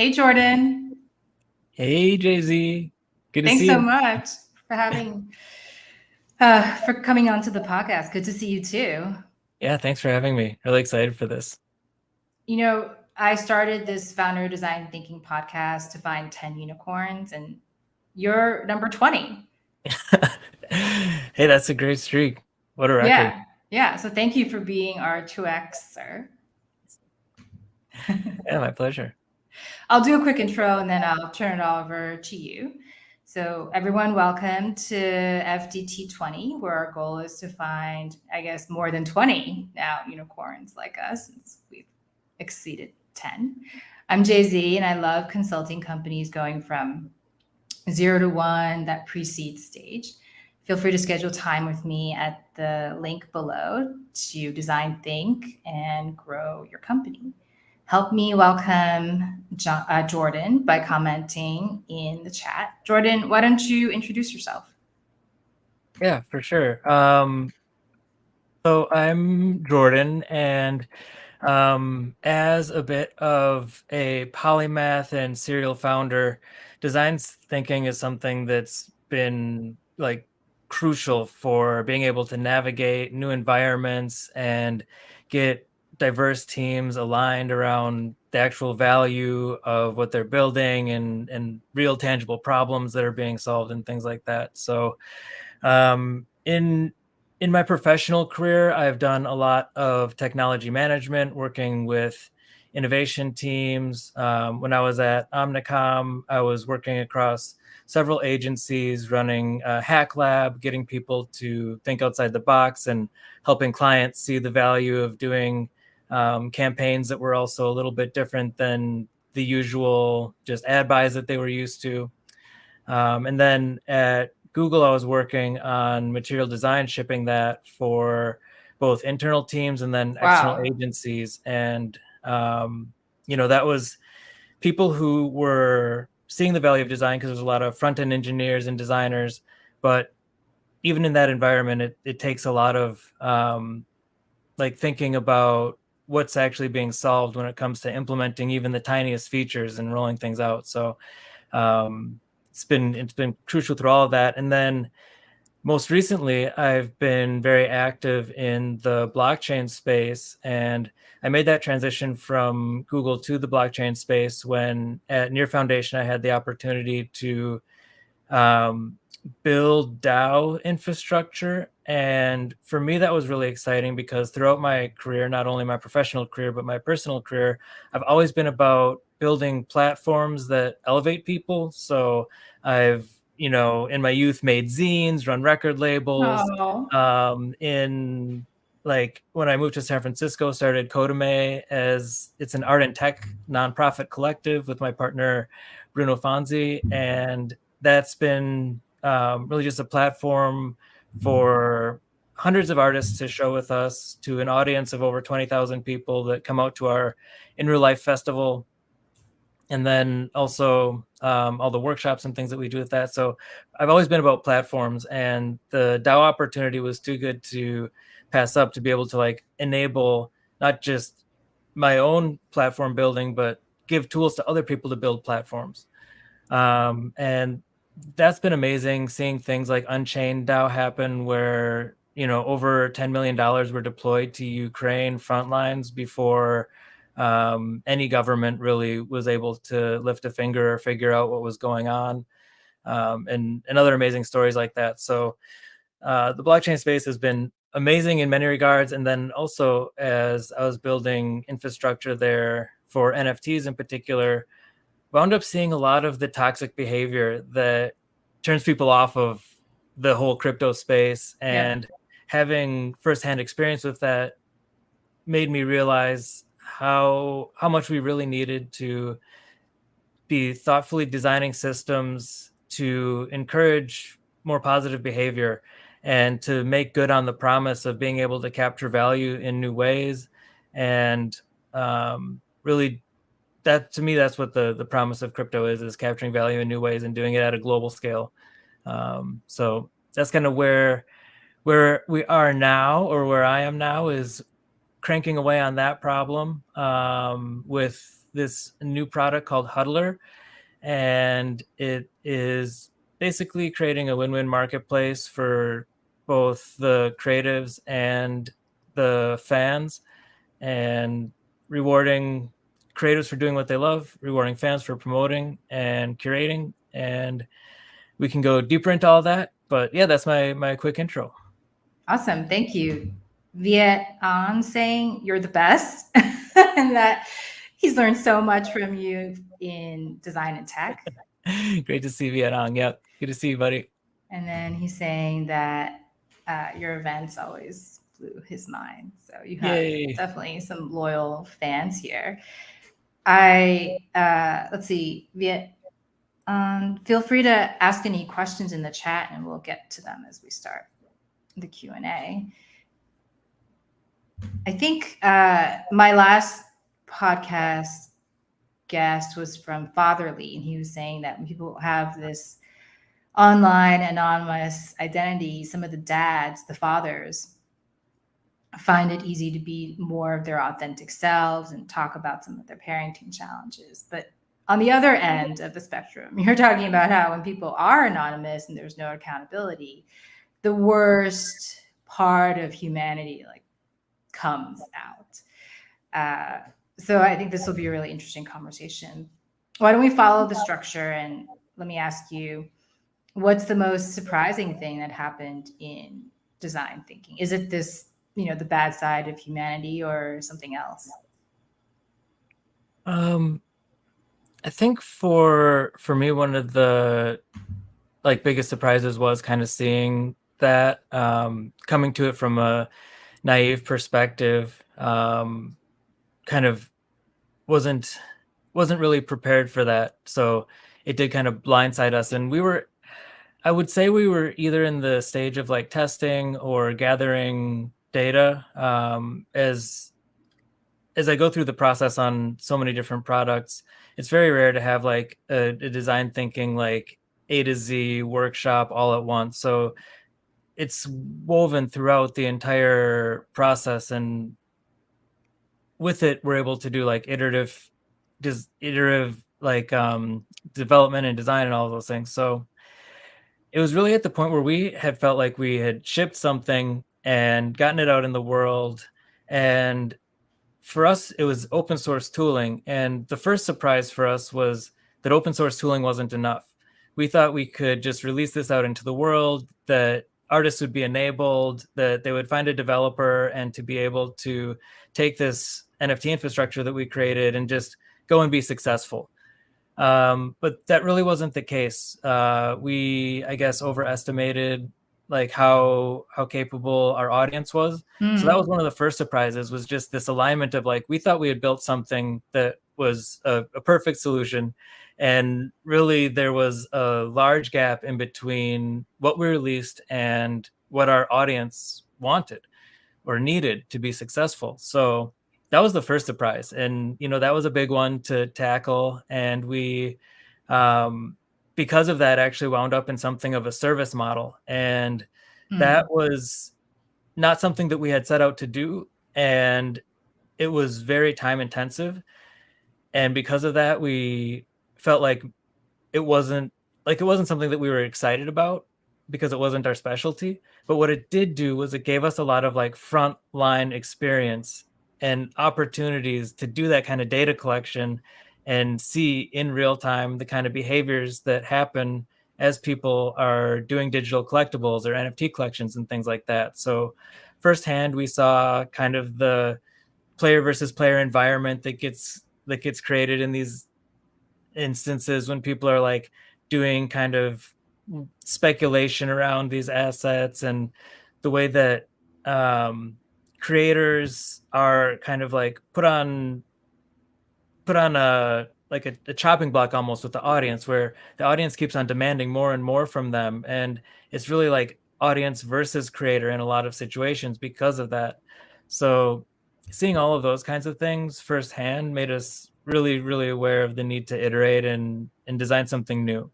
Hey, Jordan. Hey, Jay-Z. Good to Thanks see so you. much for coming on to the podcast. Good to see you too. Yeah, thanks for having me. Really excited for this. I started this founder design thinking podcast to find 10 unicorns, and you're number 20. Hey, that's a great streak. What a record. Yeah. Yeah. So thank you for being our 2X, sir. Yeah, my pleasure. I'll do a quick intro and then I'll turn it over to you. So, everyone, welcome to FDT20, where our goal is to find, I guess, more than 20 now unicorns like us, since we've exceeded 10. I'm Jay Z, and I love consulting companies going from 0 to 1, that pre-seed stage. Feel free to schedule time with me at the link below to design, think, and grow your company. Help me welcome Jordan by commenting in the chat. Jordan, why don't you introduce yourself? Yeah, for sure. So I'm Jordan, and as a bit of a polymath and serial founder, design thinking is something that's been like crucial for being able to navigate new environments and get diverse teams aligned around the actual value of what they're building and real tangible problems that are being solved and things like that. So in my professional career, I've done a lot of technology management, working with innovation teams. When I was at Omnicom, I was working across several agencies, running a hack lab, getting people to think outside the box and helping clients see the value of doing campaigns that were also a little bit different than the usual just ad buys that they were used to. And then at Google, I was working on material design, shipping that for both internal teams and then external Wow. agencies. And, that was people who were seeing the value of design because there's a lot of front end engineers and designers. But even in that environment, it takes a lot of like thinking about what's actually being solved when it comes to implementing even the tiniest features and rolling things out. So um, it's been crucial through all of that. And then most recently, I've been very active in the blockchain space, and I made that transition from Google to the blockchain space when at Near Foundation I had the opportunity to um, build DAO infrastructure. And for me, that was really exciting because throughout my career, not only my professional career, but my personal career, I've always been about building platforms that elevate people. So I've, in my youth made zines, run record labels. Oh, In like when I moved to San Francisco, started Codame as it's an art and tech nonprofit collective with my partner, Bruno Fonzi. And that's been really just a platform for hundreds of artists to show with us to an audience of over 20,000 people that come out to our in real life festival. And then also all the workshops and things that we do with that. So I've always been about platforms, and the DAO opportunity was too good to pass up to be able to like enable not just my own platform building, but give tools to other people to build platforms. And that's been amazing seeing things like Unchained DAO happen where, over $10 million were deployed to Ukraine front lines before any government really was able to lift a finger or figure out what was going on. And other amazing stories like that. So the blockchain space has been amazing in many regards. And then also, as I was building infrastructure there for NFTs in particular, wound up seeing a lot of the toxic behavior that turns people off of the whole crypto space. yeah. And having firsthand experience with that made me realize how much we really needed to be thoughtfully designing systems to encourage more positive behavior and to make good on the promise of being able to capture value in new ways. And really, that to me, that's what the promise of crypto is capturing value in new ways and doing it at a global scale. So that's kind of where we are now, or where I am now, is cranking away on that problem with this new product called Huddler, and it is basically creating a win-win marketplace for both the creatives and the fans, and rewarding creators for doing what they love, rewarding fans for promoting and curating. And we can go deeper into all that, but yeah, that's my quick intro. Awesome. Thank you. Viet An saying you're the best and that he's learned so much from you in design and tech. Great to see Viet An. Yep. Good to see you, buddy. And then he's saying that your events always blew his mind. So you have definitely some loyal fans here. Let's see, Viet. Feel free to ask any questions in the chat and we'll get to them as we start the Q&A. I think my last podcast guest was from Fatherly, and he was saying that when people have this online anonymous identity, some of the dads, the fathers, find it easy to be more of their authentic selves and talk about some of their parenting challenges. But on the other end of the spectrum, you're talking about how when people are anonymous and there's no accountability, the worst part of humanity comes out. So I think this will be a really interesting conversation. Why don't we follow the structure, and let me ask you, what's the most surprising thing that happened in design thinking? Is it this, the bad side of humanity or something else? I think for me, one of the biggest surprises was kind of seeing that, coming to it from a naive perspective, kind of wasn't really prepared for that. So it did kind of blindside us. And I would say we were either in the stage of testing or gathering data. As I go through the process on so many different products, it's very rare to have a design thinking A to Z workshop all at once. So it's woven throughout the entire process, and with it, we're able to do iterative development and design and all of those things. So it was really at the point where we had felt like we had shipped something and gotten it out in the world. And for us, it was open source tooling. And the first surprise for us was that open source tooling wasn't enough. We thought we could just release this out into the world, that artists would be enabled, that they would find a developer, and to be able to take this NFT infrastructure that we created and just go and be successful. But that really wasn't the case. We, I guess, overestimated how capable our audience was. So that was one of the first surprises, was just this alignment of we thought we had built something that was a perfect solution. And really there was a large gap in between what we released and what our audience wanted or needed to be successful. So that was the first surprise. And, that was a big one to tackle. And we, because of that, actually wound up in something of a service model. And that was not something that we had set out to do. And it was very time intensive. And because of that, we felt like it wasn't something that we were excited about, because it wasn't our specialty. But what it did do was it gave us a lot of front line experience and opportunities to do that kind of data collection and see in real time the kind of behaviors that happen as people are doing digital collectibles or NFT collections and things like that. So firsthand, we saw kind of the player versus player environment that gets created in these instances when people are doing kind of speculation around these assets, and the way that creators are kind of put on a chopping block almost with the audience, where the audience keeps on demanding more and more from them. And it's really audience versus creator in a lot of situations because of that. So seeing all of those kinds of things firsthand made us really, really aware of the need to iterate and design something new.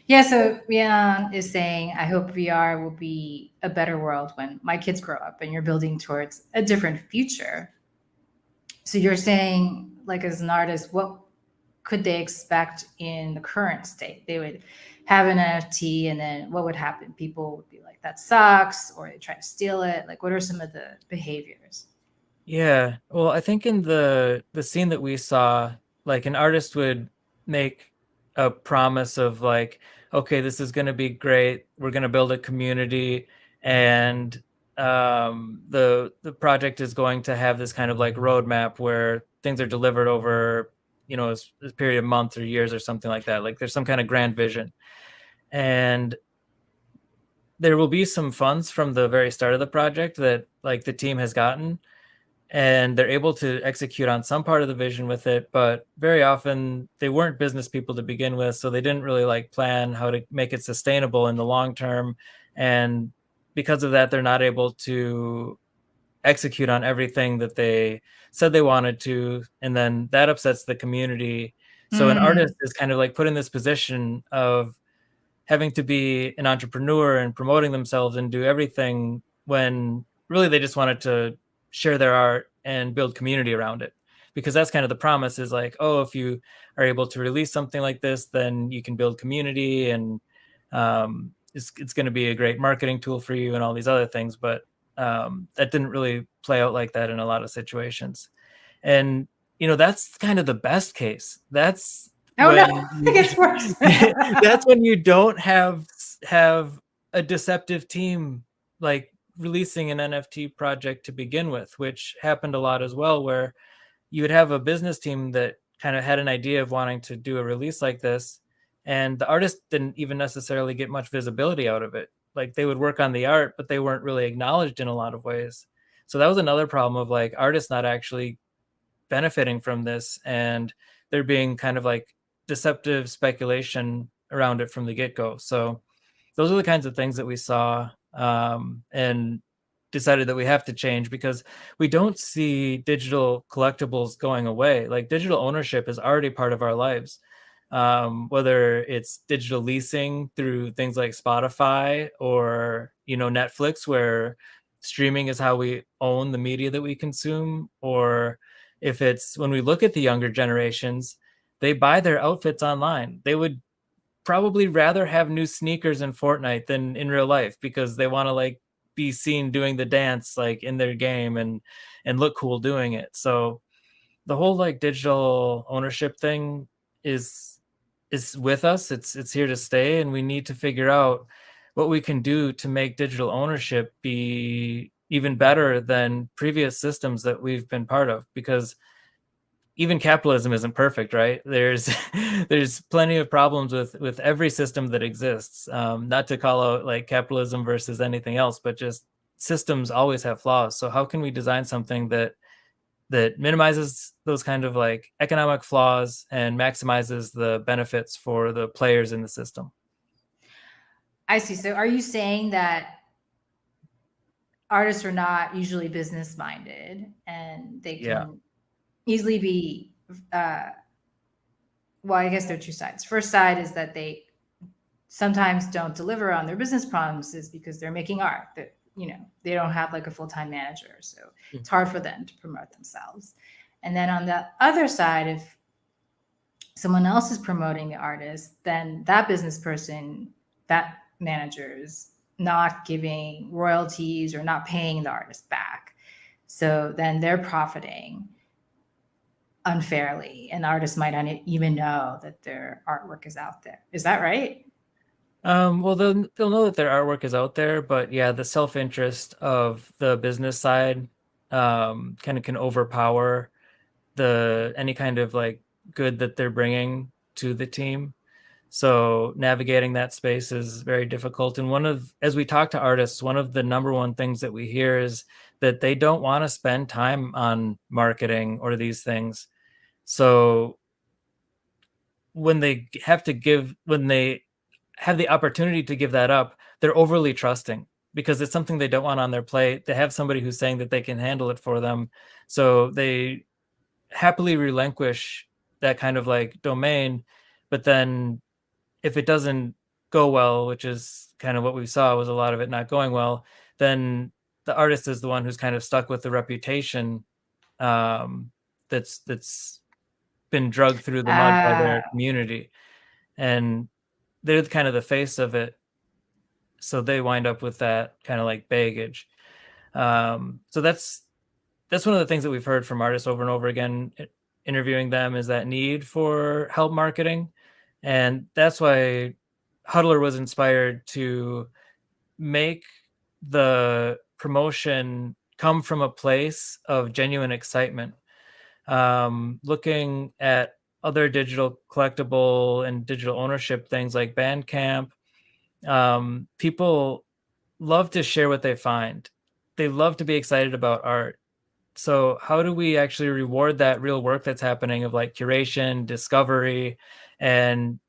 Yeah, so Rian is saying, I hope VR will be a better world when my kids grow up, and you're building towards a different future. So you're saying like as an artist, what could they expect in the current state? They would have an NFT, and then what would happen? People would be like, that sucks, or they try to steal it. Like, what are some of the behaviors? Yeah. Well, I think in the scene that we saw, like an artist would make a promise of like, okay, this is going to be great. We're going to build a community, and the project is going to have this kind of like roadmap where things are delivered over, a period of months or years or something like that. Like there's some kind of grand vision, and there will be some funds from the very start of the project that like the team has gotten, and they're able to execute on some part of the vision with it, but very often they weren't business people to begin with, so they didn't really like plan how to make it sustainable in the long term. And because of that, they're not able to execute on everything that they said they wanted to, and then that upsets the community. So an artist is kind of like put in this position of having to be an entrepreneur and promoting themselves and do everything when really they just wanted to share their art and build community around it. Because that's kind of the promise, is like, oh, if you are able to release something like this, then you can build community, and it's going to be a great marketing tool for you and all these other things. But that didn't really play out like that in a lot of situations. And that's kind of the best case. That's Oh when no, it gets worse. that's when you don't have a deceptive team like releasing an NFT project to begin with, which happened a lot as well, where you would have a business team that kind of had an idea of wanting to do a release like this, and the artist didn't even necessarily get much visibility out of it. Like they would work on the art, but they weren't really acknowledged in a lot of ways. So that was another problem of like artists not actually benefiting from this, and there being kind of like deceptive speculation around it from the get-go. So those are the kinds of things that we saw, and decided that we have to change, because we don't see digital collectibles going away. Like digital ownership is already part of our lives, whether it's digital leasing through things like Spotify or Netflix, where streaming is how we own the media that we consume, or if it's when we look at the younger generations, they buy their outfits online. They would probably rather have new sneakers in Fortnite than in real life, because they want to like be seen doing the dance like in their game and look cool doing it. So the whole like digital ownership thing is with us. It's here to stay, and we need to figure out what we can do to make digital ownership be even better than previous systems that we've been part of, because even capitalism isn't perfect, right? There's there's plenty of problems with every system that exists. Not to call out like capitalism versus anything else, but just systems always have flaws. So how can we design something that minimizes those kind of like economic flaws and maximizes the benefits for the players in the system? I see. So are you saying that artists are not usually business minded, and they Yeah. can easily be well, I guess there are two sides. First side is that they sometimes don't deliver on their business promises because they're making art that they don't have like a full-time manager, so it's hard for them to promote themselves. And then on the other side, if someone else is promoting the artist, then that business person, that manager, is not giving royalties or not paying the artist back, so then they're profiting unfairly, and the artist might not even know that their artwork is out there. Is that right? Well, they'll know that their artwork is out there, but yeah, the self-interest of the business side kind of can overpower any kind of like good that they're bringing to the team. So navigating that space is very difficult. And as we talk to artists, one of the number one things that we hear is that they don't want to spend time on marketing or these things. So when they have the opportunity to give that up, they're overly trusting, because it's something they don't want on their plate. They have somebody who's saying that they can handle it for them. So they happily relinquish that kind of like domain. But then if it doesn't go well, which is kind of what we saw, was a lot of it not going well, then the artist is the one who's kind of stuck with the reputation, that's been drugged through the mud by their community, and they're kind of the face of it, so they wind up with that kind of like baggage. So that's one of the things that we've heard from artists over and over again, interviewing them, is that need for help marketing. And that's why Huddler was inspired to make the promotion come from a place of genuine excitement. Looking at other digital collectible and digital ownership things like Bandcamp, people love to share what they find. They love to be excited about art. So how do we actually reward that real work that's happening of like curation, discovery, and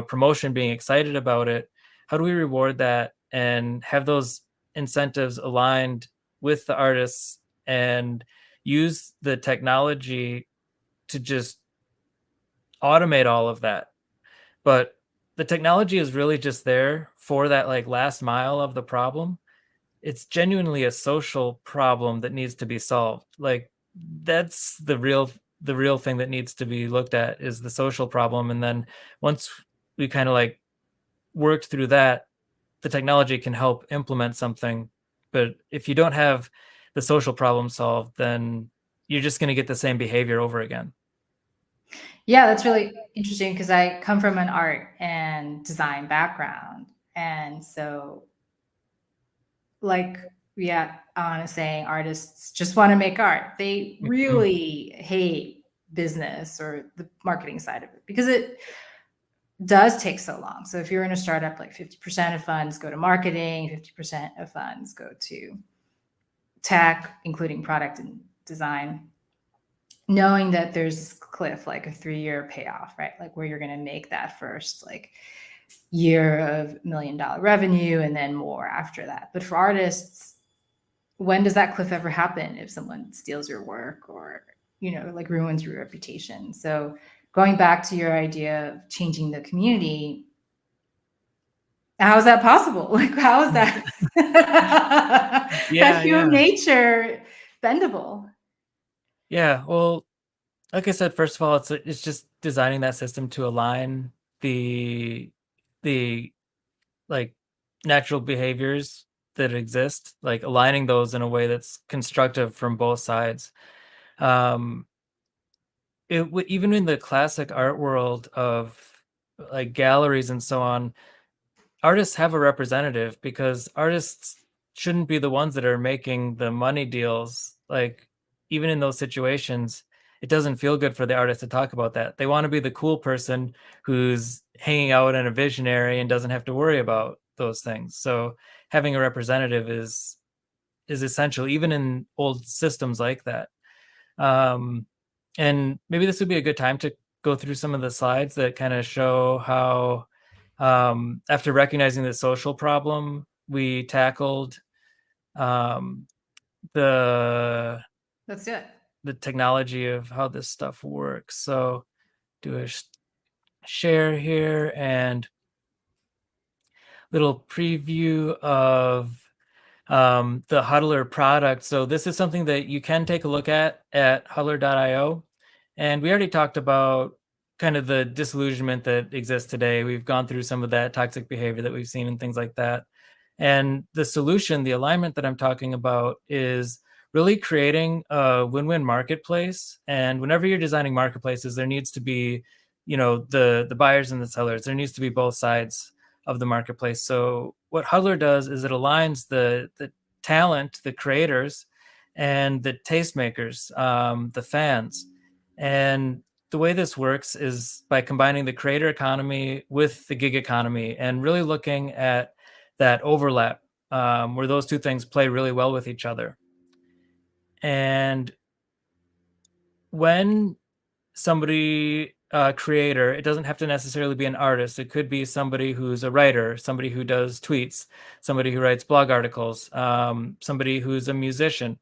promotion, being excited about it? How do we reward that and have those incentives aligned with the artists and use the technology to just automate all of that? But the technology is really just there for that like last mile of the problem. It's genuinely a social problem that needs to be solved. Like that's the real thing that needs to be looked at, is the social problem. And then once we kind of like worked through that, the technology can help implement something. But if you don't have the social problem solved, then you're just going to get the same behavior over again. Yeah, that's really interesting because I come from an art and design background. And so, like, yeah, Anna saying, artists just want to make art. They really hate business or the marketing side of it because it does take so long. So if you're in a startup, like 50% of funds go to marketing, 50% of funds go to tech, including product and design. Knowing that there's this cliff, like a 3-year payoff, right? Like where you're going to make that first like year of $1 million revenue and then more after that. But for artists, when does that cliff ever happen if someone steals your work or, like ruins your reputation? So going back to your idea of changing the community, how is that possible? Like, how is that that human nature bendable? Yeah, well, like I said, first of all, it's just designing that system to align the like natural behaviors that exist, like aligning those in a way that's constructive from both sides. Even in the classic art world of like galleries and so on, artists have a representative, because artists shouldn't be the ones that are making the money deals. Like even in those situations, it doesn't feel good for the artist to talk about that. They want to be the cool person who's hanging out in a visionary and doesn't have to worry about those things. So having a representative is essential, even in old systems like that. And maybe this would be a good time to go through some of the slides that kind of show how, after recognizing the social problem, we tackled the Let's do it. The technology of how this stuff works. So do a share here and little preview of the Huddler product. So this is something that you can take a look at huddler.io. And we already talked about kind of the disillusionment that exists today. We've gone through some of that toxic behavior that we've seen and things like that. And the solution, the alignment that I'm talking about, is really creating a win-win marketplace. And whenever you're designing marketplaces, there needs to be, the buyers and the sellers. There needs to be both sides of the marketplace. So what Huddler does is it aligns the talent, the creators, and the tastemakers, the fans. And the way this works is by combining the creator economy with the gig economy and really looking at that overlap, where those two things play really well with each other. And when somebody, creator, it doesn't have to necessarily be an artist. It could be somebody who's a writer, somebody who does tweets, somebody who writes blog articles, somebody who's a musician.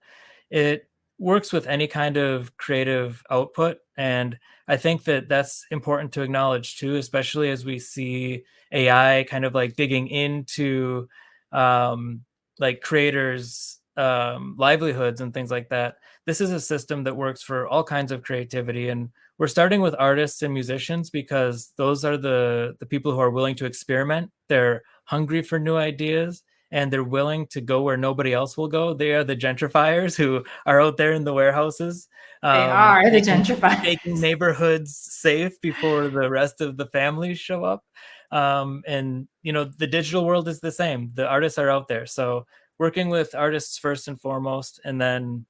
It works with any kind of creative output. And I think that that's important to acknowledge too, especially as we see AI kind of like digging into like creators livelihoods and things like that. This is a system that works for all kinds of creativity, and we're starting with artists and musicians because those are the people who are willing to experiment. They're hungry for new ideas, and they're willing to go where nobody else will go. They are the gentrifiers who are out there in the warehouses, They are the making gentrifiers. neighborhoods safe before the rest of the families show up. And the digital world is the same. The artists are out there, so working with artists first and foremost, and then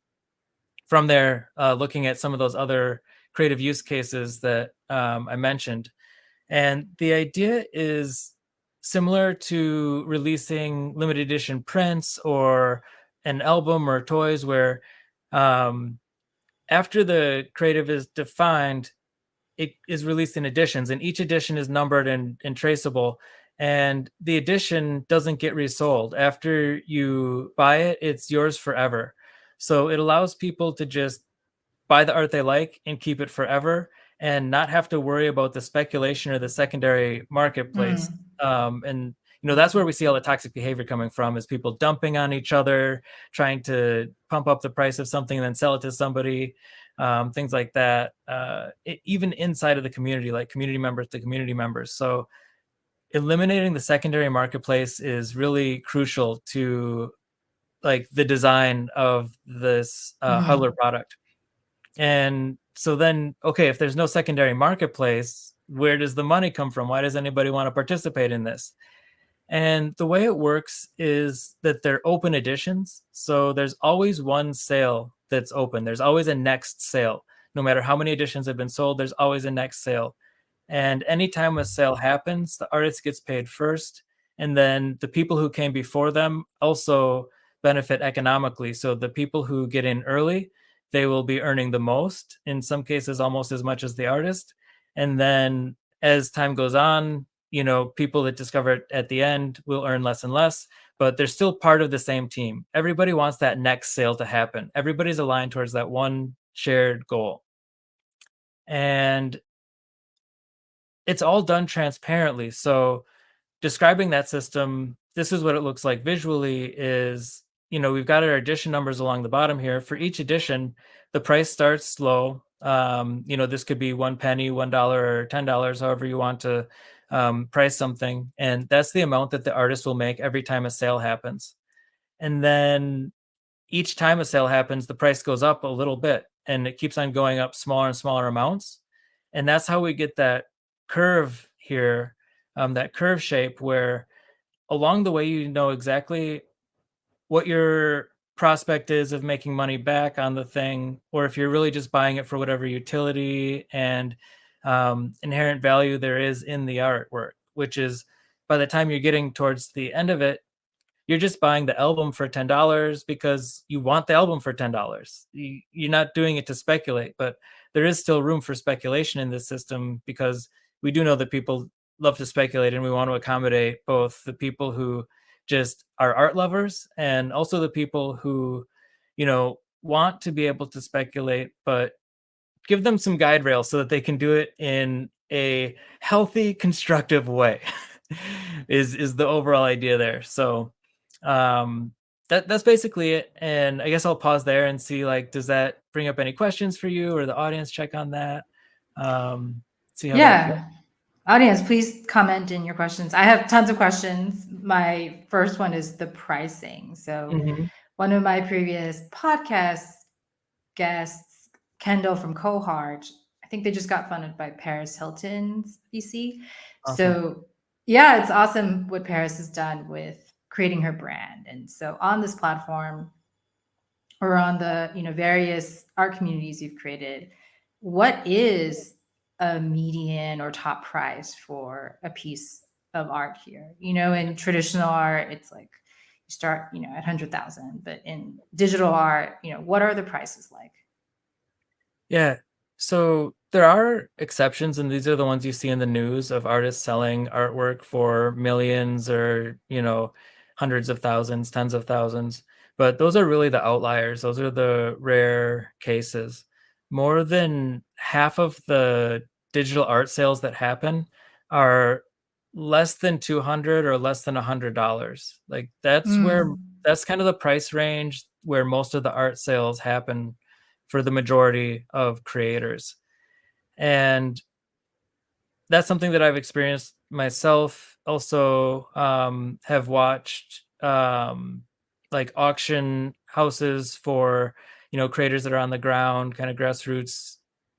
from there, looking at some of those other creative use cases that I mentioned. And the idea is similar to releasing limited edition prints or an album or toys, where after the creative is defined, it is released in editions, and each edition is numbered and traceable. And the edition doesn't get resold. After you buy it, it's yours forever. So it allows people to just buy the art they like and keep it forever, and not have to worry about the speculation or the secondary marketplace. And that's where we see all the toxic behavior coming from, is people dumping on each other, trying to pump up the price of something and then sell it to somebody, things like that. Even inside of the community, like community members to community members. So eliminating the secondary marketplace is really crucial to like the design of this Huddler product. And so then, okay, if there's no secondary marketplace, where does the money come from? Why does anybody want to participate in this? And the way it works is that they're open editions. So there's always one sale that's open. There's always a next sale. No matter how many editions have been sold, there's always a next sale. And anytime a sale happens, the artist gets paid first. And then the people who came before them also benefit economically. So the people who get in early, they will be earning the most, in some cases almost as much as the artist. And then as time goes on, people that discover it at the end will earn less and less, but they're still part of the same team. Everybody wants that next sale to happen. Everybody's aligned towards that one shared goal. And it's all done transparently. So describing that system, this is what it looks like visually is, we've got our edition numbers along the bottom here. For each edition, the price starts low. This could be 1 penny, $1, or $10, however you want to price something. And that's the amount that the artist will make every time a sale happens. And then each time a sale happens, the price goes up a little bit, and it keeps on going up smaller and smaller amounts. And that's how we get that curve here, that curve shape, where along the way, you know exactly what your prospect is of making money back on the thing, or if you're really just buying it for whatever utility and inherent value there is in the artwork, which is, by the time you're getting towards the end of it, you're just buying the album for $10 because you want the album for $10. You're not doing it to speculate, but there is still room for speculation in this system, because we do know that people love to speculate, and we want to accommodate both the people who just are art lovers and also the people who, want to be able to speculate, but give them some guide rails so that they can do it in a healthy, constructive way is the overall idea there. So that's basically it. And I guess I'll pause there and see, does that bring up any questions for you, or the audience check on that? See how Yeah. Audience, please comment in your questions. I have tons of questions. My first one is the pricing. So one of my previous podcast guests, Kendall from Cohart, I think they just got funded by Paris Hilton's VC. Awesome. So yeah, it's awesome what Paris has done with creating her brand. And so on this platform, or on the various art communities you've created, what is a median or top price for a piece of art here? In traditional art, it's like you start at 100,000, but in digital art, what are the prices like? Yeah. So there are exceptions, and these are the ones you see in the news of artists selling artwork for millions, or, hundreds of thousands, tens of thousands. But those are really the outliers. Those are the rare cases. More than half of the digital art sales that happen are less than 200 or less than $100. Like that's kind of the price range where most of the art sales happen for the majority of creators. And that's something that I've experienced myself. Also, have watched like auction houses for creators that are on the ground, kind of grassroots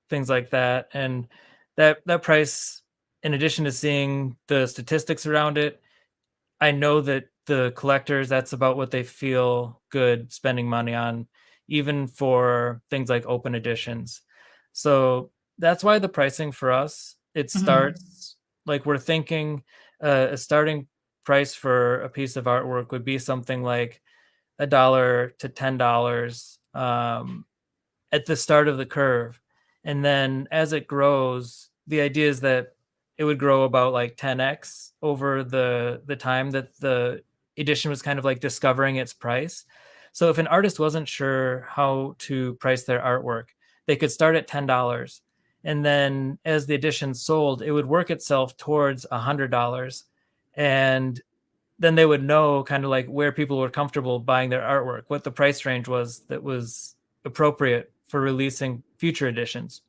things like that, and that price, in addition to seeing the statistics around it, I know that the collectors, that's about what they feel good spending money on, even for things like open editions. So that's why the pricing for us, it starts like we're thinking a starting price for a piece of artwork would be something like $1 to $10 at the start of the curve. And then as it grows, the idea is that it would grow about like 10x over the time that the edition was kind of like discovering its price. So if an artist wasn't sure how to price their artwork, they could start at $10. And then as the edition sold, it would work itself towards $100. And then they would know kind of like where people were comfortable buying their artwork, what the price range was that was appropriate for releasing future editions.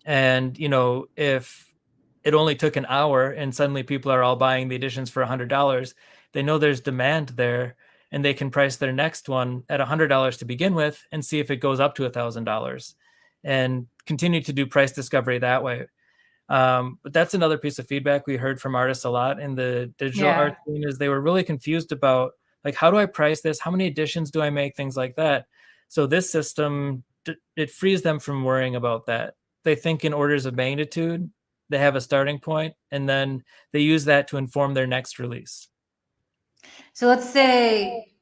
And if it only took an hour and suddenly people are all buying the editions for $100, they know there's demand there, and they can price their next one at $100 to begin with and see if it goes up to $1,000 and continue to do price discovery that way. But that's another piece of feedback we heard from artists a lot in the digital art scene, is they were really confused about like, how do I price this? How many editions do I make? Things like that. So this system, it frees them from worrying about that. They think in orders of magnitude, they have a starting point, and then they use that to inform their next release. So let's say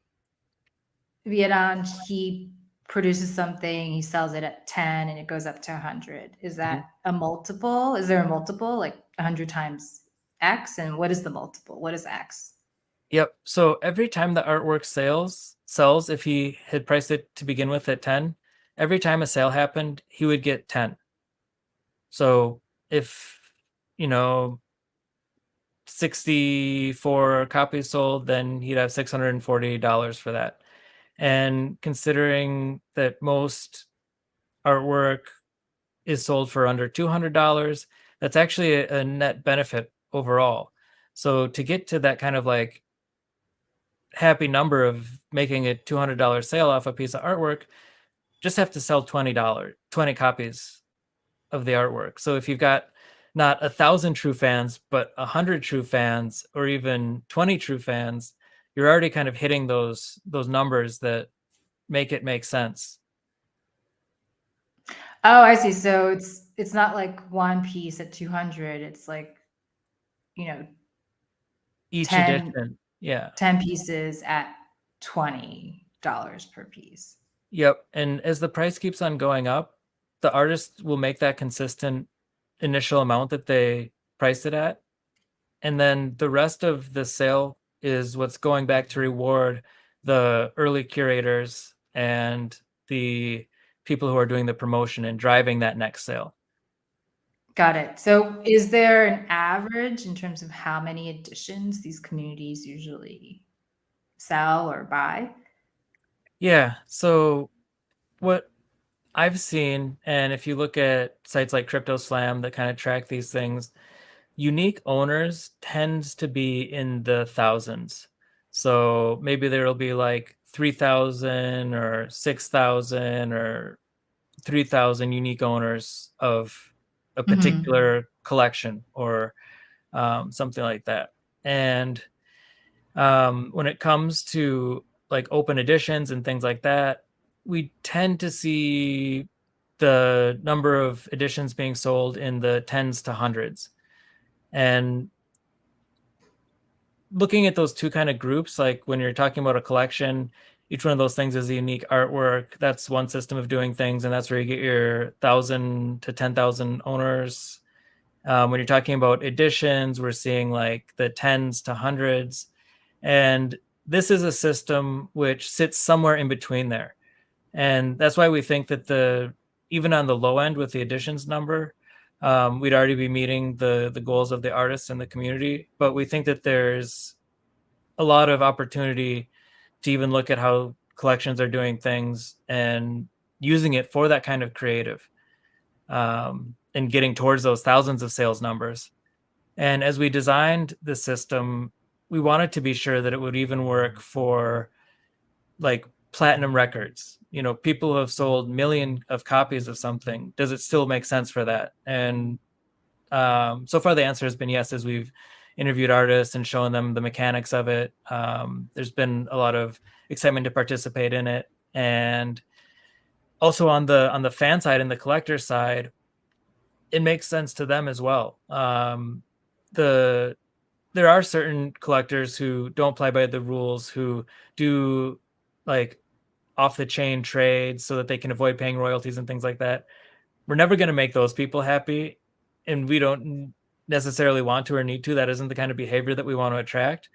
Vietnam, he produces something, he sells it at 10 and it goes up to 100. Is that a multiple? Is there a multiple, like 100 times X? And what is the multiple? What is X? Yep. So every time the artwork sells, if he had priced it to begin with at 10, every time a sale happened, he would get 10. So if 64 copies sold, then he'd have $640 for that. And considering that most artwork is sold for under $200, that's actually a net benefit overall. So to get to that kind of like happy number of making a $200 sale off a piece of artwork, just have to sell 20 copies of the artwork. So if you've got not 1,000 true fans, but 100 true fans, or even 20 true fans, you're already kind of hitting those numbers that make it make sense. Oh, I see. So it's not like one piece at 200. It's like, Each 10, edition. Yeah. 10 pieces at $20 per piece. Yep. And as the price keeps on going up, the artist will make that consistent initial amount that they priced it at. And then the rest of the sale is what's going back to reward the early curators and the people who are doing the promotion and driving that next sale. Got it. So is there an average in terms of how many editions these communities usually sell or buy? Yeah. So what I've seen, and if you look at sites like CryptoSlam that kind of track these things, unique owners tends to be in the thousands. So maybe there'll be like 3,000 or 6,000 or 3,000 unique owners of a particular collection or something like that. And when it comes to like open editions and things like that, we tend to see the number of editions being sold in the tens to hundreds. And looking at those two kind of groups, like when you're talking about a collection, each one of those things is a unique artwork. That's one system of doing things, and that's where you get your 1,000 to 10,000 owners. When you're talking about editions, we're seeing like the tens to hundreds. And this is a system which sits somewhere in between there. And that's why we think that even on the low end with the editions number, we'd already be meeting the goals of the artists and the community. But we think that there's a lot of opportunity to even look at how collections are doing things and using it for that kind of creative, and getting towards those thousands of sales numbers. And as we designed the system, we wanted to be sure that it would even work for like platinum records. You know, people who have sold millions of copies of something. Does it still make sense for that? And so far, the answer has been yes, as we've interviewed artists and shown them the mechanics of it. There's been a lot of excitement to participate in it. And also on the fan side and the collector side, it makes sense to them as well. There are certain collectors who don't play by the rules, who do like off the chain trades so that they can avoid paying royalties and things like that. We're never going to make those people happy, and we don't necessarily want to or need to. That isn't the kind of behavior that we want to attract.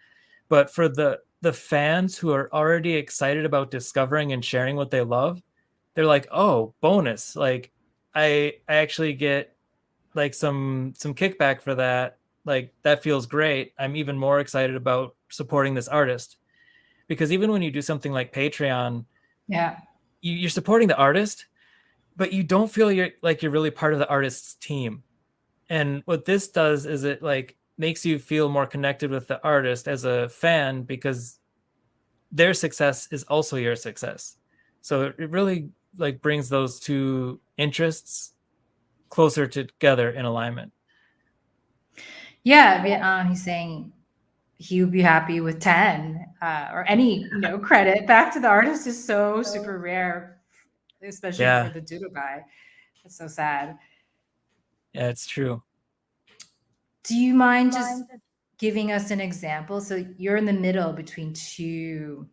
But for the fans who are already excited about discovering and sharing what they love, they're like, oh, bonus. Like I actually get like some kickback for that. Like that feels great. I'm even more excited about supporting this artist, because even when you do something like Patreon, Yeah. you're supporting the artist, but you don't feel you're really part of the artist's team. And what this does is it like makes you feel more connected with the artist as a fan, because their success is also your success. So it really like brings those two interests closer together in alignment. Yeah. He's saying he would be happy with 10 or any, credit back to the artist is so super rare, especially for Yeah, the doodle guy. It's so sad. yeah, it's true. Do you mind just giving us an example? So you're in the middle between two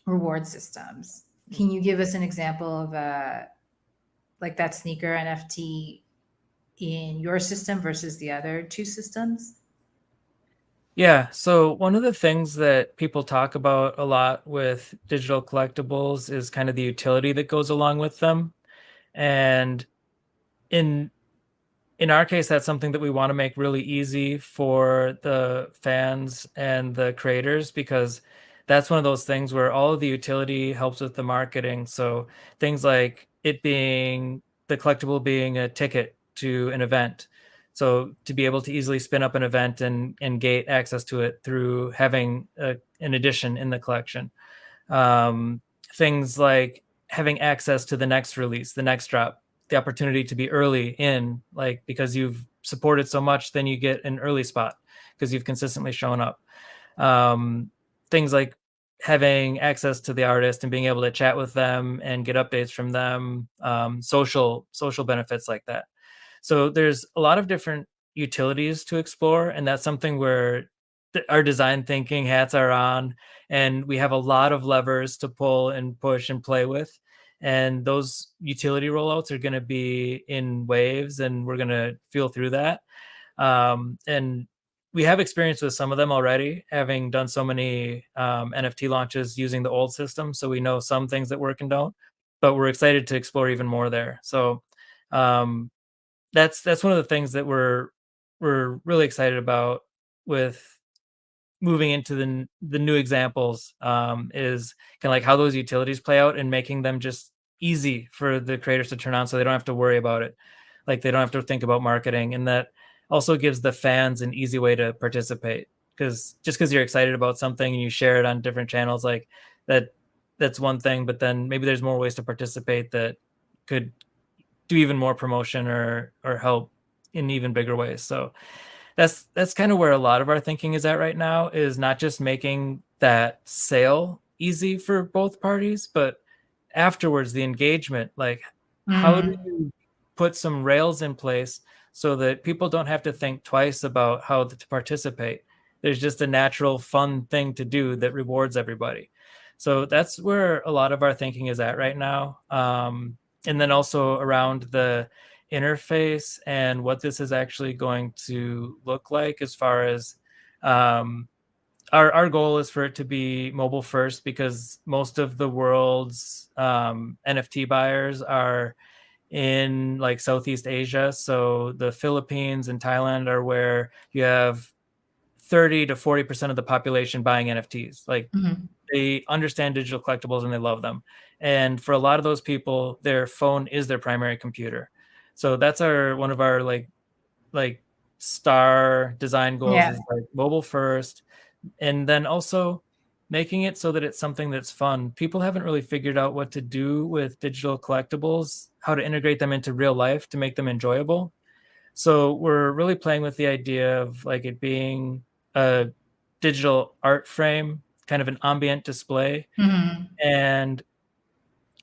reward systems. Can you give us an example of like that sneaker NFT in your system versus the other two systems? Yeah, so one of the things that people talk about a lot with digital collectibles is kind of the utility that goes along with them. And in in our case, that's something that we want to make really easy for the fans and the creators, because that's one of those things where all of the utility helps with the marketing. So things like it being the collectible being a ticket to an event. So to be able to easily spin up an event and gate access to it through having an edition in the collection. um, Things like having access to the next release, the next drop, the opportunity to be early in, like because you've supported so much, then you get an early spot because you've consistently shown up. um, Things like having access to the artist and being able to chat with them and get updates from them, social benefits like that. So there's a lot of different utilities to explore, and that's something where our design thinking hats are on, and we have a lot of levers to pull and push and play with. And those utility rollouts are going to be in waves, and we're going to feel through that. And we have experience with some of them already, having done so many NFT launches using the old system. So we know some things that work and don't, but we're excited to explore even more there. So um, that's one of the things that we're really excited about with moving into the new examples, is kind of like how those utilities play out and making them just easy for the creators to turn on, so they don't have to worry about it, like they don't have to think about marketing. And that also gives the fans an easy way to participate, because just because you're excited about something and you share it on different channels like that, that's one thing, but then maybe there's more ways to participate that could do even more promotion or help in even bigger ways. So that's kind of where a lot of our thinking is at right now, is not just making that sale easy for both parties, but afterwards the engagement. Like, how do Mm. you put some rails in place so that people don't have to think twice about how to participate? There's just a natural fun thing to do that rewards everybody. So that's where a lot of our thinking is at right now. And then also around the interface and what this is actually going to look like, as far as um, our goal is for it to be mobile first, because most of the world's NFT buyers are in like Southeast Asia. So the Philippines and Thailand are where you have 30 to 40% of the population buying NFTs. Like they understand digital collectibles and they love them. And for a lot of those people, their phone is their primary computer. So that's one of our like star design goals is like mobile first, and then also making it so that it's something that's fun. People haven't really figured out what to do with digital collectibles, how to integrate them into real life to make them enjoyable. So we're really playing with the idea of like it being a digital art frame, kind of an ambient display, and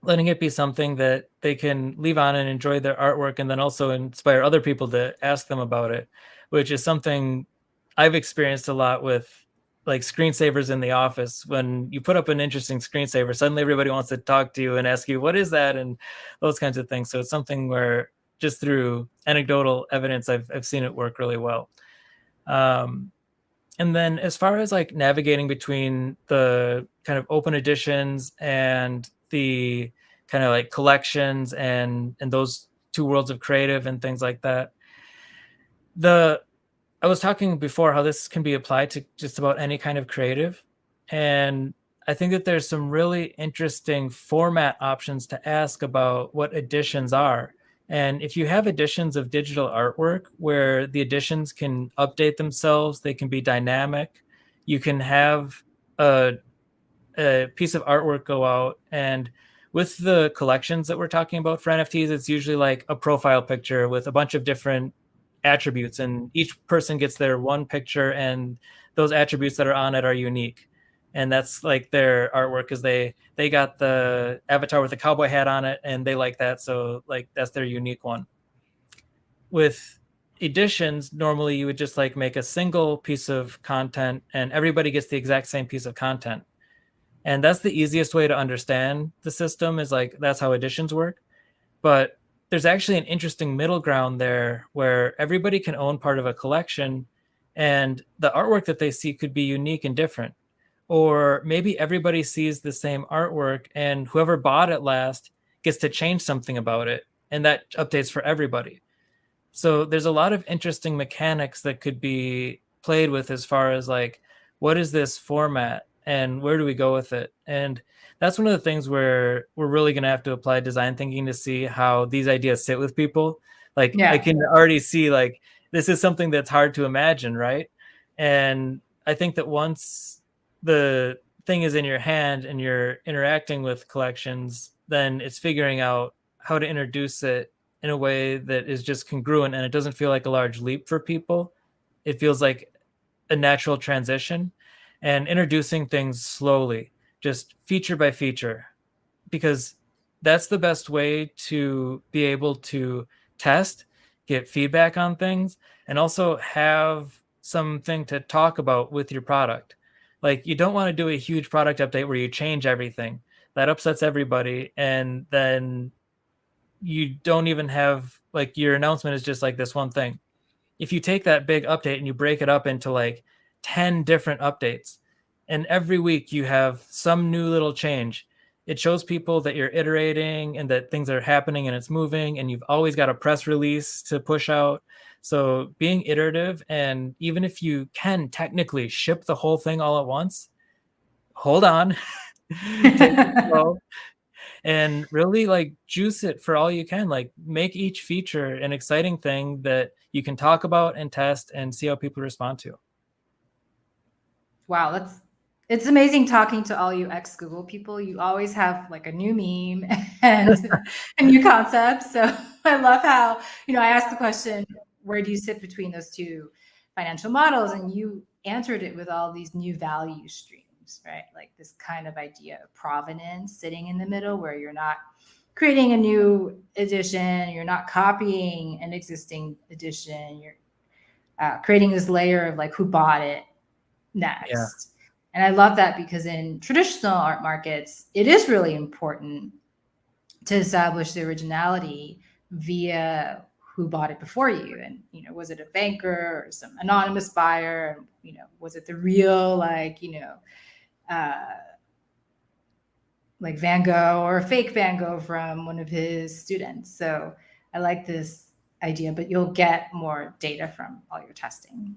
letting it be something that they can leave on and enjoy their artwork, and then also inspire other people to ask them about it, which is something I've experienced a lot with like screensavers in the office. When you put up an interesting screensaver, suddenly everybody wants to talk to you and ask you, what is that? And those kinds of things. So it's something where just through anecdotal evidence, I've seen it work really well. And then as far as like navigating between the kind of open editions and the kind of like collections and those two worlds of creative and things like that, I was talking before how this can be applied to just about any kind of creative. And I think that there's some really interesting format options to ask about what editions are. And if you have editions of digital artwork where the editions can update themselves, they can be dynamic, you can have a piece of artwork go out. And with the collections that we're talking about for NFTs, it's usually like a profile picture with a bunch of different attributes, and each person gets their one picture, and those attributes that are on it are unique. And that's like their artwork, because they got the avatar with the cowboy hat on it and they like that, so like that's their unique one. With editions, normally you would just like make a single piece of content and everybody gets the exact same piece of content. And that's the easiest way to understand the system, is like that's how editions work. But there's actually an interesting middle ground there where everybody can own part of a collection and the artwork that they see could be unique and different. Or maybe everybody sees the same artwork and whoever bought it last gets to change something about it, and that updates for everybody. So there's a lot of interesting mechanics that could be played with as far as like, what is this format and where do we go with it? And that's one of the things where we're really going to have to apply design thinking to see how these ideas sit with people. Like I can already see like this is something that's hard to imagine, right? And I think that once the thing is in your hand and you're interacting with collections, then it's figuring out how to introduce it in a way that is just congruent and it doesn't feel like a large leap for people. It feels like a natural transition, and introducing things slowly, just feature by feature, because that's the best way to be able to test, get feedback on things, and also have something to talk about with your product. Like you don't want to do a huge product update where you change everything. That upsets everybody, and then you don't even have like your announcement is just like this one thing. If you take that big update and you break it up into like 10 different updates, and every week you have some new little change, it shows people that you're iterating and that things are happening and it's moving, and you've always got a press release to push out. So being iterative, and even if you can technically ship the whole thing all at once, hold on, take it slow, and really like juice it for all you can. Like make each feature an exciting thing that you can talk about and test and see how people respond to. Wow, it's amazing talking to all you ex-Google people. You always have like a new meme and a new concept. So I love how, I asked the question, where do you sit between those two financial models? And you answered it with all these new value streams, right? Like this kind of idea of provenance sitting in the middle, where you're not creating a new edition, you're not copying an existing edition, you're creating this layer of like who bought it next. Yeah. And I love that, because in traditional art markets, it is really important to establish the originality via who bought it before you. And, was it a banker or some anonymous buyer? Was it the real, like Van Gogh or a fake Van Gogh from one of his students. So I like this idea, but you'll get more data from all your testing.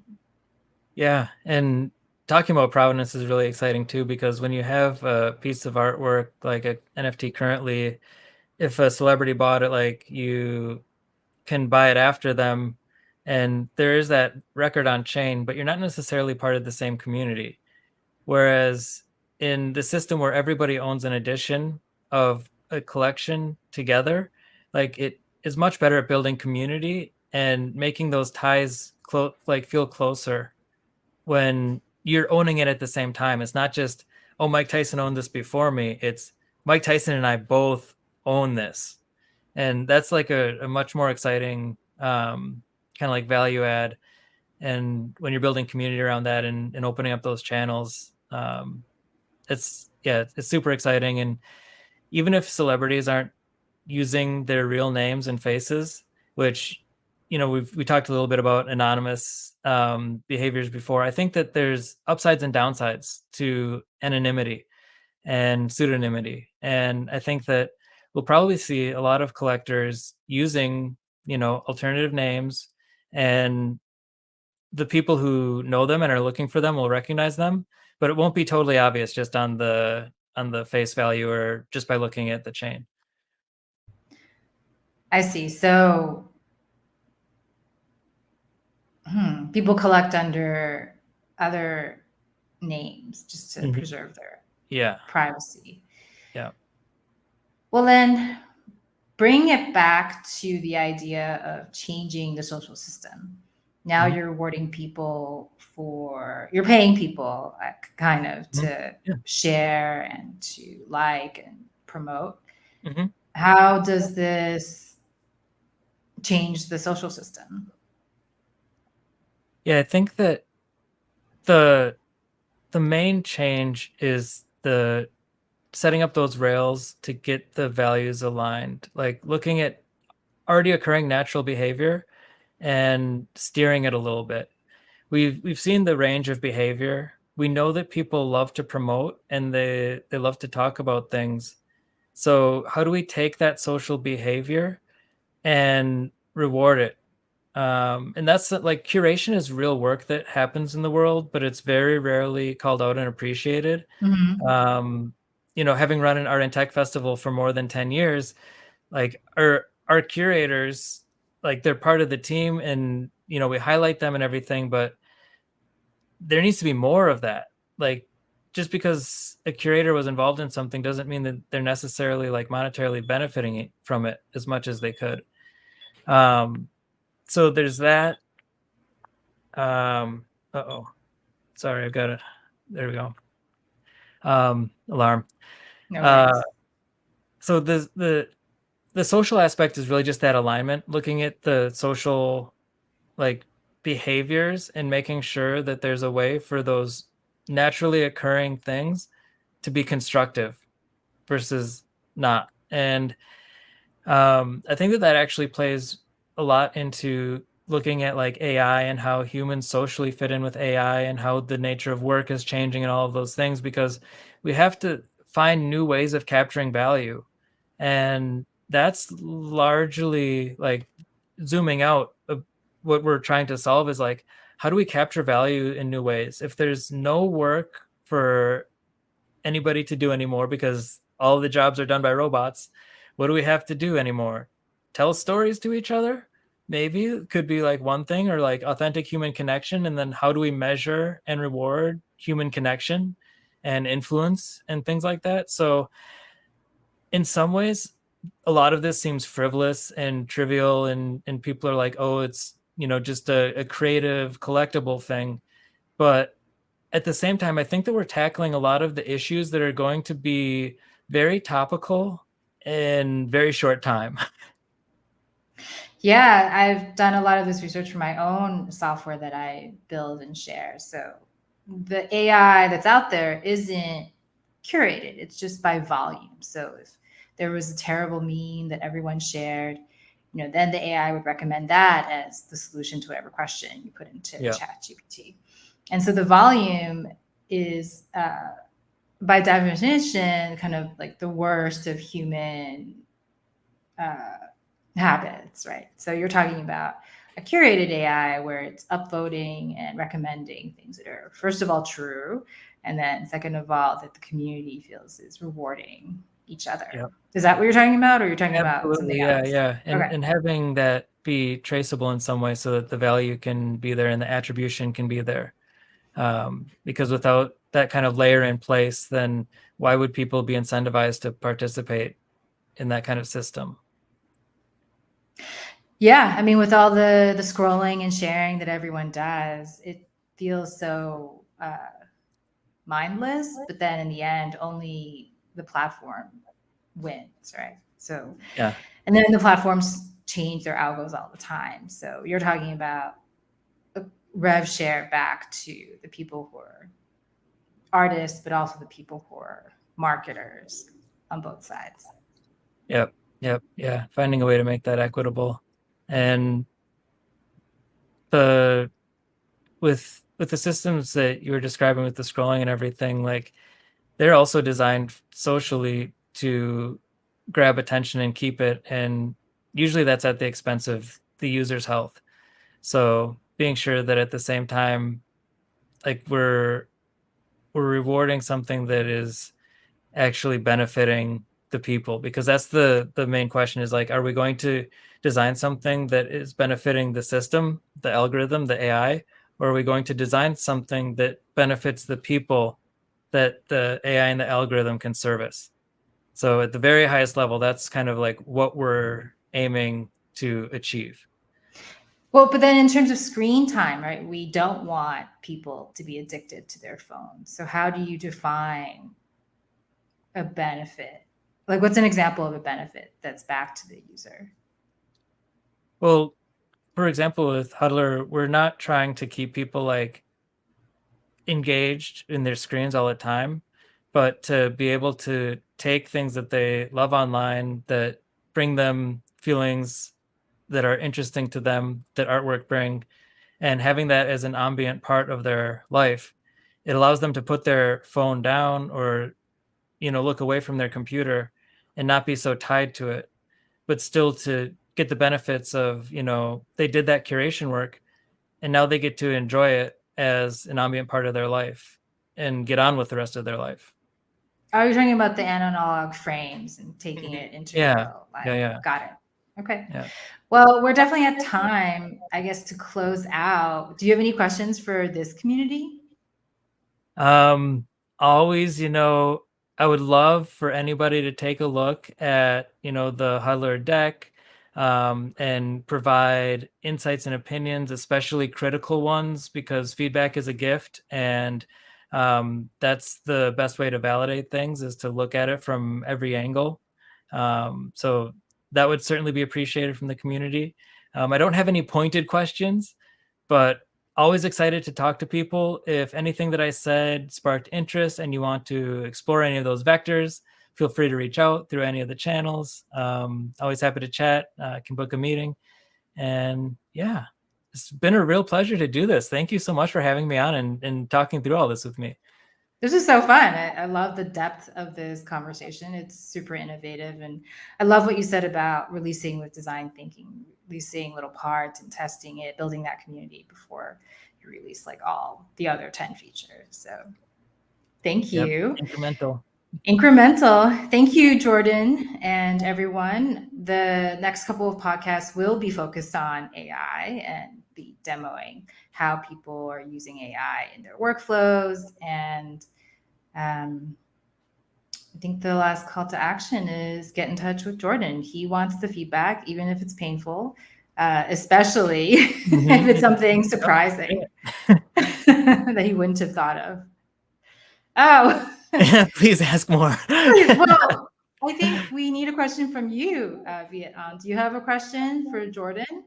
Yeah, and talking about provenance is really exciting too, because when you have a piece of artwork like an NFT currently, if a celebrity bought it, like you can buy it after them, and there is that record on chain, but you're not necessarily part of the same community. Whereas in the system where everybody owns an edition of a collection together, like it is much better at building community and making those ties like feel closer when you're owning it at the same time. It's not just, oh, Mike Tyson owned this before me. It's Mike Tyson and I both own this. And that's like a much more exciting kind of like value add. And when you're building community around that and opening up those channels, it's super exciting. And even if celebrities aren't using their real names and faces, which we talked a little bit about anonymous behaviors before. I think that there's upsides and downsides to anonymity and pseudonymity, and I think that we'll probably see a lot of collectors using alternative names, and the people who know them and are looking for them will recognize them, but it won't be totally obvious just on the face value or just by looking at the chain. I see. So people collect under other names just to preserve their privacy. Yeah. Well, then bring it back to the idea of changing the social system. Now you're rewarding people you're paying people kind of to share and to like and promote. How does this change the social system? Yeah, I think that the main change is the setting up those rails to get the values aligned, like looking at already occurring natural behavior and steering it a little bit. We've seen the range of behavior. We know that people love to promote and they love to talk about things. So how do we take that social behavior and reward it? And that's like curation is real work that happens in the world, but it's very rarely called out and appreciated. Having run an art and tech festival for more than 10 years, like our curators, like they're part of the team and we highlight them and everything, but there needs to be more of that. Like just because a curator was involved in something doesn't mean that they're necessarily like monetarily benefiting from it as much as they could. So there's that. Sorry, I've got it. There we go. Alarm. No so the social aspect is really just that alignment, looking at the social like behaviors and making sure that there's a way for those naturally occurring things to be constructive versus not. And I think that actually plays a lot into looking at like AI and how humans socially fit in with AI and how the nature of work is changing and all of those things, because we have to find new ways of capturing value. And that's largely like zooming out. What we're trying to solve is like, how do we capture value in new ways? If there's no work for anybody to do anymore because all the jobs are done by robots, what do we have to do anymore? Tell stories to each other? Maybe it could be like one thing, or like authentic human connection. And then how do we measure and reward human connection and influence and things like that? So in some ways, a lot of this seems frivolous and trivial, and people are like, oh, it's just a creative collectible thing. But at the same time, I think that we're tackling a lot of the issues that are going to be very topical in very short time. Yeah, I've done a lot of this research for my own software that I build and share. So the AI that's out there isn't curated, it's just by volume. So if there was a terrible meme that everyone shared, then the AI would recommend that as the solution to whatever question you put into ChatGPT. And so the volume is by definition, kind of like the worst of human habits, right? So you're talking about a curated AI where it's upvoting and recommending things that are, first of all, true, and then second of all, that the community feels is rewarding each other. Yep. Is that what you're talking about, or you're talking about something Absolutely, else? yeah. Okay. And having that be traceable in some way so that the value can be there and the attribution can be there. Because without that kind of layer in place, then why would people be incentivized to participate in that kind of system? Yeah, I mean, with all the scrolling and sharing that everyone does, it feels so mindless. But then in the end, only the platform wins, right? So, Yeah. and then the platforms change their algos all the time. So you're talking about a rev share back to the people who are artists, but also the people who are marketers on both sides. Yep. Yeah. Finding a way to make that equitable. And the with the systems that you were describing with the scrolling and everything, like they're also designed socially to grab attention and keep it. And usually that's at the expense of the user's health. So being sure that at the same time, like we're rewarding something that is actually benefiting the people, because that's the main question is like, are we going to design something that is benefiting the system, the algorithm, the AI, or are we going to design something that benefits the people that the AI and the algorithm can service? So at the very highest level, that's kind of like what we're aiming to achieve. Well, but then in terms of screen time, right, we don't want people to be addicted to their phones. So how do you define a benefit? Like, what's an example of a benefit that's back to the user? Well, for example, with Huddler, we're not trying to keep people like engaged in their screens all the time, but to be able to take things that they love online that bring them feelings that are interesting to them, that artwork bring, and having that as an ambient part of their life, it allows them to put their phone down or look away from their computer and not be so tied to it, but still to get the benefits of they did that curation work and now they get to enjoy it as an ambient part of their life and get on with the rest of their life. Are you talking about the analog frames and taking it into Yeah. real life? Yeah. Got it. Okay. Yeah. Well, we're definitely at time, I guess, to close out. Do you have any questions for this community? Always, I would love for anybody to take a look at, the Huddler deck, and provide insights and opinions, especially critical ones, because feedback is a gift. And that's the best way to validate things, is to look at it from every angle. So that would certainly be appreciated from the community. I don't have any pointed questions, but always excited to talk to people. If anything that I said sparked interest and you want to explore any of those vectors, feel free to reach out through any of the channels. Always happy to chat. Can book a meeting. And yeah, it's been a real pleasure to do this. Thank you so much for having me on and talking through all this with me. This is so fun. I love the depth of this conversation. It's super innovative. And I love what you said about releasing with design thinking, releasing little parts and testing it, building that community before you release like all the other 10 features. So thank you. Yep. Incremental. Incremental. Thank you, Jordan and everyone. The next couple of podcasts will be focused on AI and be demoing how people are using AI in their workflows. And I think the last call to action is get in touch with Jordan. He wants the feedback, even if it's painful, especially if it's something surprising that he wouldn't have thought of. Oh. Please ask more. Well, I think we need a question from you, Vietnam. Do you have a question for Jordan?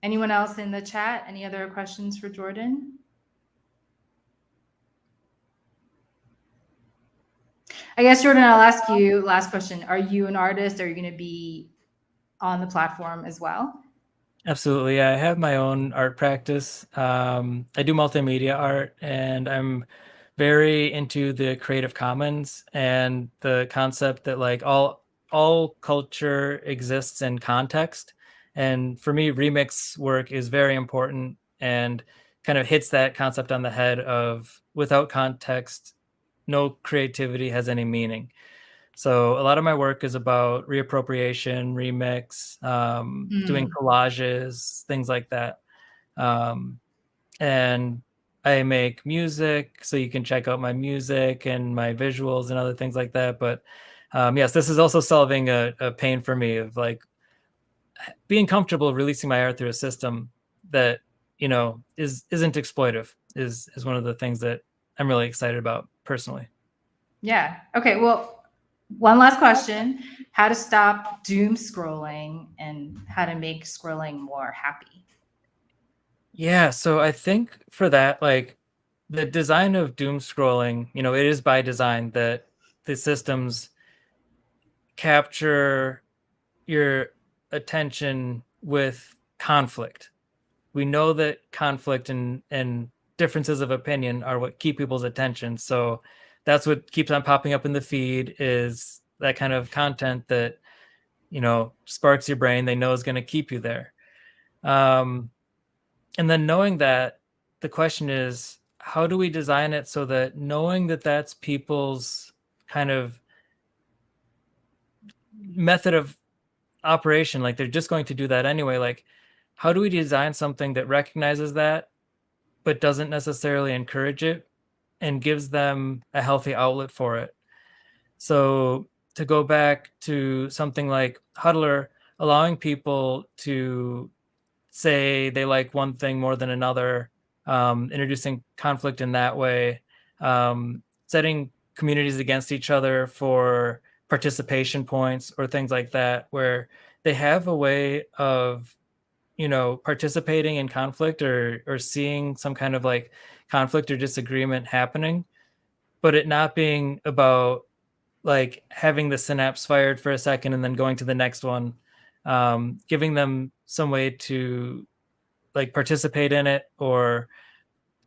Anyone else in the chat? Any other questions for Jordan? I guess, Jordan, I'll ask you last question. Are you an artist? Are you going to be on the platform as well? Absolutely. I have my own art practice. I do multimedia art, and I'm very into the Creative Commons and the concept that like all culture exists in context. And for me, remix work is very important and kind of hits that concept on the head of without context, no creativity has any meaning. So a lot of my work is about reappropriation, remix, doing collages, things like that. And I make music, so you can check out my music and my visuals and other things like that. But yes, this is also solving a pain for me of like being comfortable releasing my art through a system that isn't exploitive is one of the things that I'm really excited about personally. Yeah. Okay. Well, one last question: how to stop doom scrolling and how to make scrolling more happy? Yeah, so I think for that, like the design of doom scrolling, it is by design that the systems capture your attention with conflict. We know that conflict and differences of opinion are what keep people's attention. So that's what keeps on popping up in the feed is that kind of content that, sparks your brain, they know is going to keep you there. And then knowing that, the question is, how do we design it so that knowing that that's people's kind of method of operation, like they're just going to do that anyway, like how do we design something that recognizes that but doesn't necessarily encourage it and gives them a healthy outlet for it? So to go back to something like Huddler, allowing people to say they like one thing more than another, introducing conflict in that way, setting communities against each other for participation points or things like that, where they have a way of participating in conflict or seeing some kind of like conflict or disagreement happening, but it not being about like having the synapse fired for a second and then going to the next one, giving them some way to like participate in it or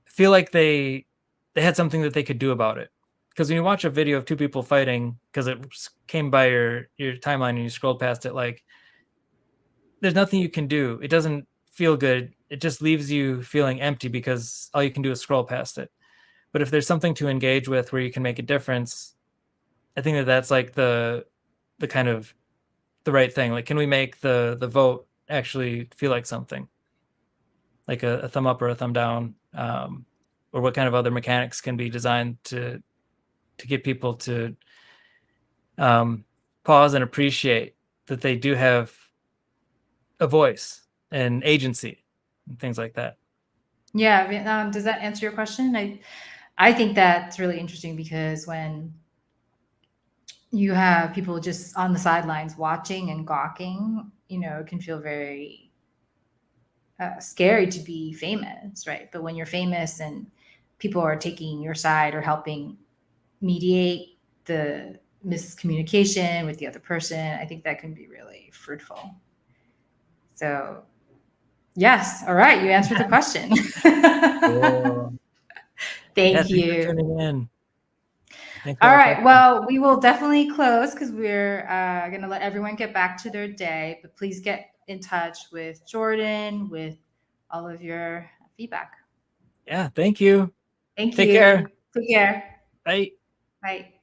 feel like they had something that they could do about it. Because when you watch a video of two people fighting because it came by your timeline and you scrolled past it, like there's nothing you can do. It doesn't feel good. It just leaves you feeling empty because all you can do is scroll past it. But if there's something to engage with where you can make a difference, I think that that's like the kind of the right thing. Like, can we make the vote actually feel like something, like a thumb up or a thumb down, or what kind of other mechanics can be designed to get people to pause and appreciate that they do have a voice and agency and things like that. Yeah. Does that answer your question? I think that's really interesting because when you have people just on the sidelines watching and gawking, it can feel very scary to be famous, right? But when you're famous and people are taking your side or helping mediate the miscommunication with the other person, I think that can be really fruitful. So, yes. All right. You answered the question. Cool. Yeah, Thank thanks for you. tuning in. Thanks for All all the right. questions. Well, we will definitely close because we're going to let everyone get back to their day. But please get in touch with Jordan with all of your feedback. Yeah, thank you. Thank Take you. care. Take care. Bye. Bye.